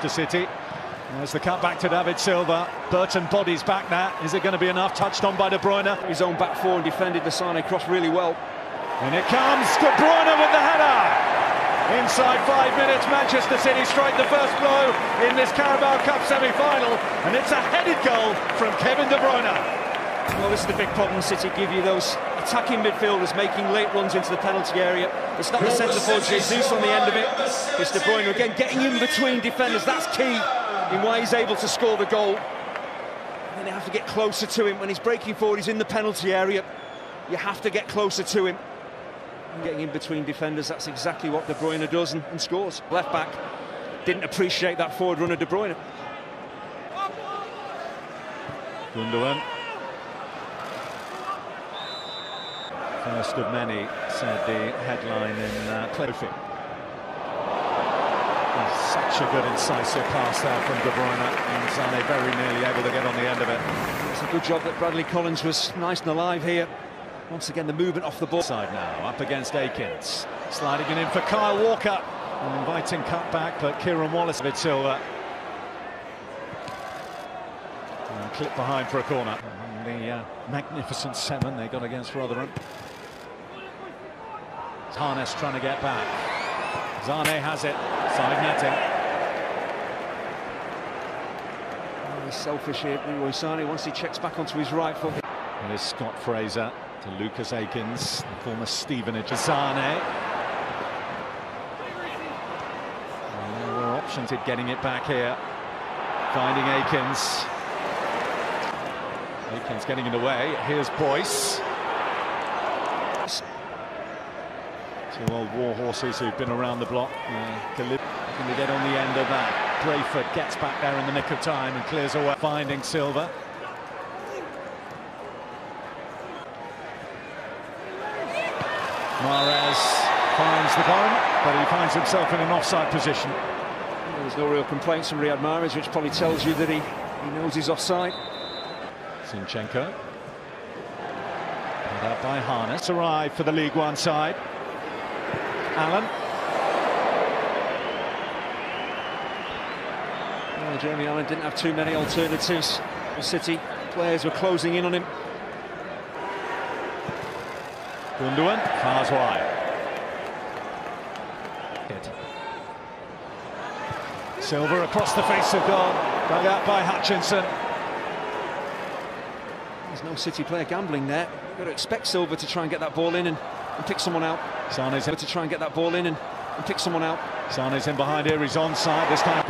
to City. There's the cut back to David Silva. Burton bodies back now. Is it going to be enough? Touched on by De Bruyne. His own back four and defended the Sane cross really well. And it comes, De Bruyne with the header. Inside 5 minutes, Manchester City strike the first blow in this Carabao Cup semi-final, and it's a headed goal from Kevin De Bruyne. Well, this is the big problem City give you, those attacking midfielders making late runs into the penalty area. It's not the centre forward Jesus on the end of it. It's De Bruyne again getting in between defenders. That's key in why he's able to score the goal. And then they have to get closer to him when he's breaking forward. He's in the penalty area. You have to get closer to him. And getting in between defenders, that's exactly what De Bruyne does and scores. Left back didn't appreciate that forward run of De Bruyne. Gundogan. First of many, said the headline in Clofin. Such a good incisive pass there from De Bruyne, and Sane very nearly able to get on the end of it. It's a good job that Bradley Collins was nice and alive here. Once again, the movement off the ball. Side now, up against Akins. Sliding it in for Kyle Walker. An inviting cut back, but Kieran Wallace with Silva. And clip behind for a corner. And the magnificent 7 they got against Rotherham. Harness trying to get back. Sane has it. Side netting. Oh, he's selfish here, Leroy Sane, once he checks back onto his right foot. Here's Scott Fraser to Lucas Akins, the former Stevenage. Sane. Well, there were options at getting it back here. Finding Akins. Akins getting in the way. Here's Boyce. Two old war horses who've been around the block. Can they get on the end of that? Brayford gets back there in the nick of time and clears away. Finding Silva. Mahrez finds the gun, but he finds himself in an offside position. There's no real complaints from Riyad Mahrez, which probably tells you that he knows he's offside. Zinchenko. Put out by Harness. Arrived for the League One side. Allen. Well, Jamie Allen didn't have too many alternatives. The City players were closing in on him. Gundogan fires wide. Silva across the face of goal, dug out by Hutchinson. There's no City player gambling there. You've got to expect Silva to try and get that ball in and pick someone out. Sane's in to try and get that ball in and pick someone out. Sane's in behind here, he's onside this time.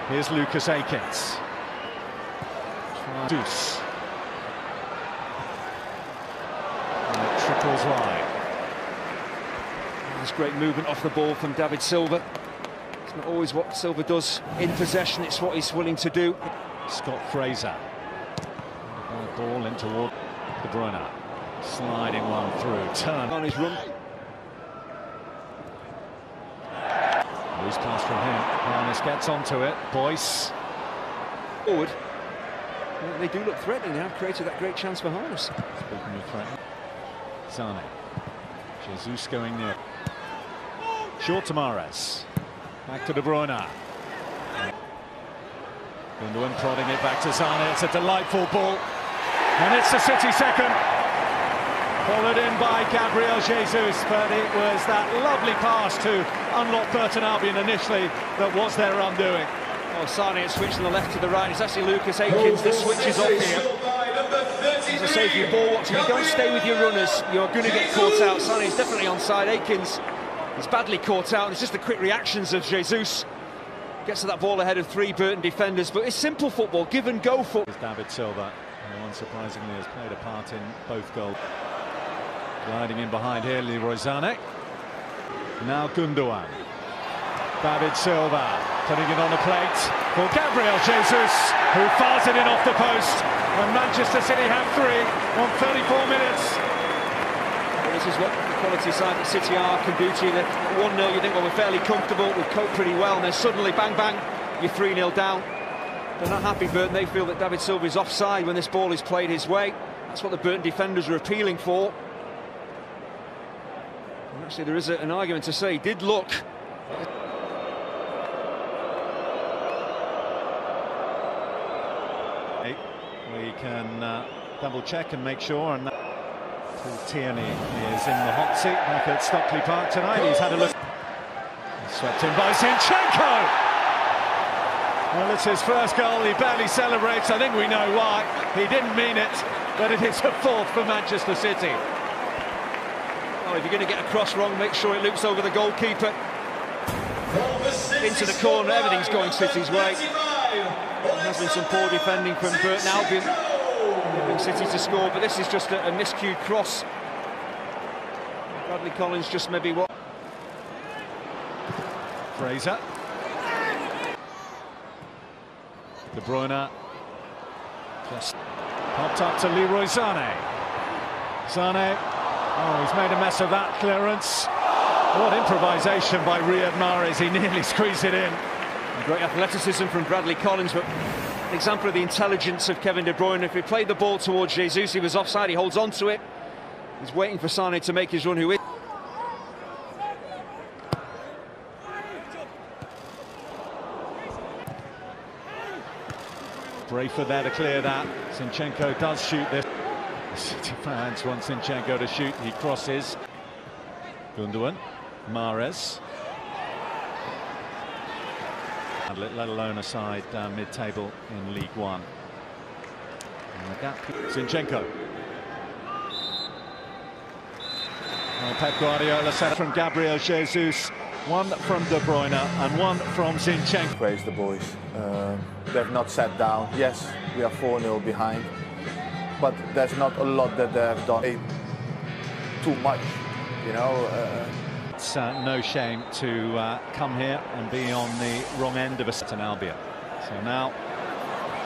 Here's Lucas Akins. Deuce. Triples wide. There's great movement off the ball from David Silva. It's not always what Silva does in possession, it's what he's willing to do. Scott Fraser. Ball in toward De Bruyne. Sliding one through. Turn on his run. Loose pass from him. Harness gets onto it. Boyce. Forward. Well, they do look threatening. They have created that great chance for Harness. Speaking of threatening. Sane. Jesus going near. Short to Mahrez. Back to De Bruyne. Gundogan prodding it back to Sane. It's a delightful ball. And it's the City second. Followed in by Gabriel Jesus. But it was that lovely pass to unlock Burton Albion initially that was their undoing. Oh, Sane has switched from the left to the right. It's actually Lucas Akins that switches up here. As I say, if you're ball watching, you don't stay with your runners, you're going to get caught out. Sane's definitely onside. Akins is badly caught out. It's just the quick reactions of Jesus. Gets to that ball ahead of 3 Burton defenders, but it's simple football, give and go football. David Silva, who unsurprisingly has played a part in both goals. Gliding in behind here, Leroy Sane. Now Gundogan. David Silva putting it on the plate for Gabriel Jesus, who fires it in off the post. And Manchester City have 3 on 34 minutes. Well, this is what the quality side that City are can do to you. 1-0, you think, well, we're fairly comfortable, we've coped pretty well, and then suddenly, bang, bang, you're 3-0 down. They're not happy, Burton. They feel that David Silva is offside when this ball is played his way. That's what the Burton defenders are appealing for. And actually, there is an argument to say he did look. We can double check and make sure. And Paul Tierney is in the hot seat back at Stockley Park tonight. He's had a look. He's swept in by Zinchenko. Well, it's his first goal. He barely celebrates. I think we know why. He didn't mean it, but it is a fourth for Manchester City. Oh, if you're going to get a cross wrong, make sure it loops over the goalkeeper. Into the corner, everything's going City's way. There has been some poor defending from Burton Albion, giving City to score, but this is just a miscued cross. Bradley Collins just maybe what. Fraser. De Bruyne just popped up to Leroy Sané. Sané, oh, he's made a mess of that clearance. What improvisation by Riyad Mahrez, he nearly squeezed it in. Great athleticism from Bradley Collins, but an example of the intelligence of Kevin De Bruyne. If he played the ball towards Jesus, he was offside, he holds on to it. He's waiting for Sané to make his run, who is... Brayford there to clear that. Zinchenko does shoot this. The City fans want Zinchenko to shoot. He crosses. Gundogan, Mahrez. Let alone a side mid-table in League One. Zinchenko. Well, Pep Guardiola said from Gabriel Jesus, one from De Bruyne and one from Zinchenko. Praise the boys. They've not sat down. Yes, we are 4-0 behind, but there's not a lot that they've done too much, you know. It's no shame to come here and be on the wrong end of a Albion. So now,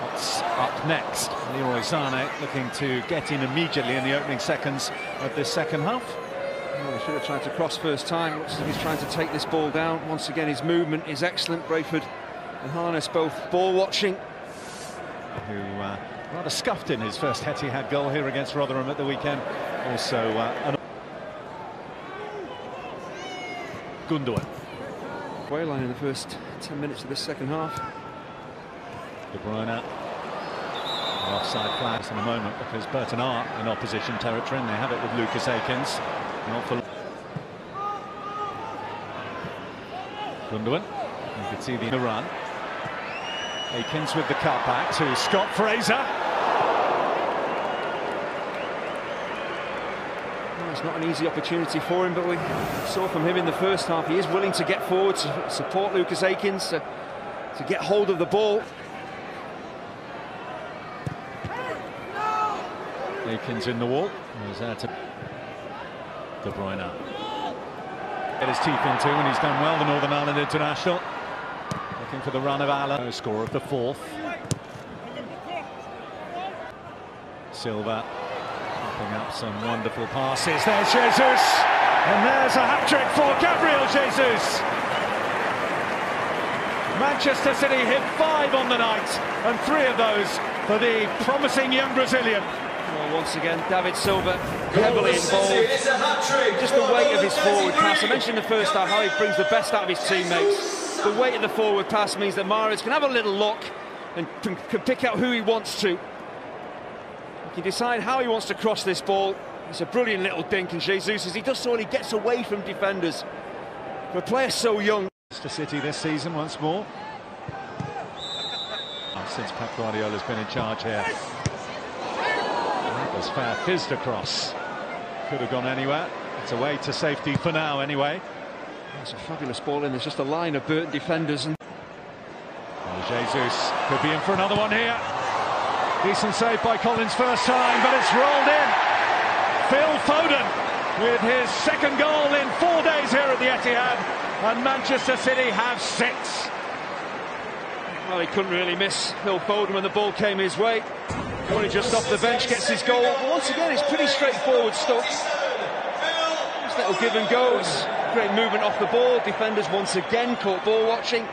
what's up next? Leroy Sané looking to get in immediately in the opening seconds of this second half. Well, he should have tried to cross first time. Looks like he's trying to take this ball down. Once again, his movement is excellent. Brayford and Harness both ball watching. Who rather scuffed in his first Etihad goal here against Rotherham at the weekend. Also, Gundogan. Wayline in the first 10 minutes of this second half. De Bruyne. Offside flags in a moment because Burton are in opposition territory and they have it with Lucas Akins. Not for Gundogan. You can see the run. Akins with the cutback to Scott Fraser. Well, it's not an easy opportunity for him, but we saw from him in the first half he is willing to get forward to support Lucas Akins to get hold of the ball. Akins in the wall. He's there to De Bruyne. Get his teeth into, and he's done well, the Northern Ireland international. Looking for the run of Allen. Score of the fourth. Silva popping up some wonderful passes. There's Jesus, and there's a hat-trick for Gabriel Jesus. Manchester City hit 5 on the night, and 3 of those for the promising young Brazilian. Well, once again, David Silva heavily involved. Just the weight of his forward pass. I mentioned in the first half how he brings the best out of his teammates. The weight of the forward pass means that Mahrez can have a little look and can pick out who he wants to. He can decide how he wants to cross this ball. It's a brilliant little dink, and Jesus, as he does so, he gets away from defenders. For a player so young. To City this season once more. Since Pep Guardiola's been in charge here. That was fair fizzed across. Could have gone anywhere. It's away to safety for now anyway. It's a fabulous ball in. There's just a line of Burton defenders. And well, Jesus could be in for another one here. Decent save by Collins first time, but it's rolled in. Phil Foden with his second goal in 4 days here at the Etihad, and Manchester City have 6. Well, he couldn't really miss Phil Foden when the ball came his way. Only just off the bench, gets his goal. But once again, it's pretty straightforward stuff. Just little give and goes. Great movement off the ball. Defenders once again caught ball watching.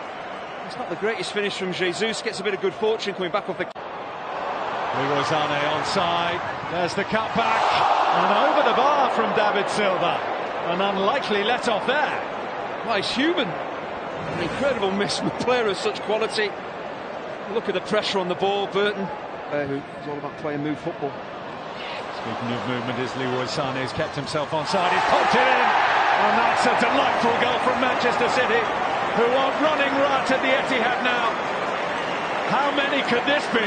It's not the greatest finish from Jesus. Gets a bit of good fortune coming back off the... Leroy Sané onside. There's the cutback. And over the bar from David Silva. An unlikely let-off there. Well, he's human. An incredible miss from a player of such quality. Look at the pressure on the ball. Burton Who's all about play and move football. Speaking of movement, is Leroy Sané has kept himself onside. He's popped it in, and that's a delightful goal from Manchester City, who are running riot at the Etihad now. How many could this be?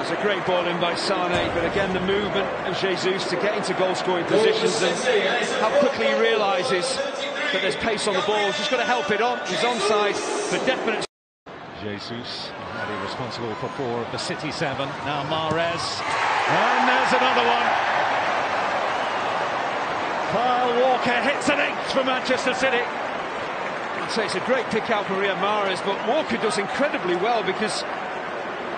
That's a great ball in by Sané, but again the movement of Jesus to get into goal-scoring positions, and how quickly he realises that there's pace on the ball. He's just got to help it on. He's onside for definite. Jesus, already responsible for 4 of the City 7. Now Mahrez, and there's another one. Kyle Walker hits an 8th for Manchester City. I'd say it's a great pick out for Riyad Mahrez, but Walker does incredibly well because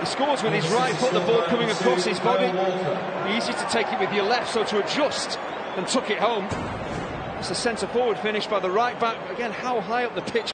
he scores with his right foot, the ball coming across his body. Easy to take it with your left, so to adjust and tuck it home. It's a centre forward finish by the right back. Again, how high up the pitch.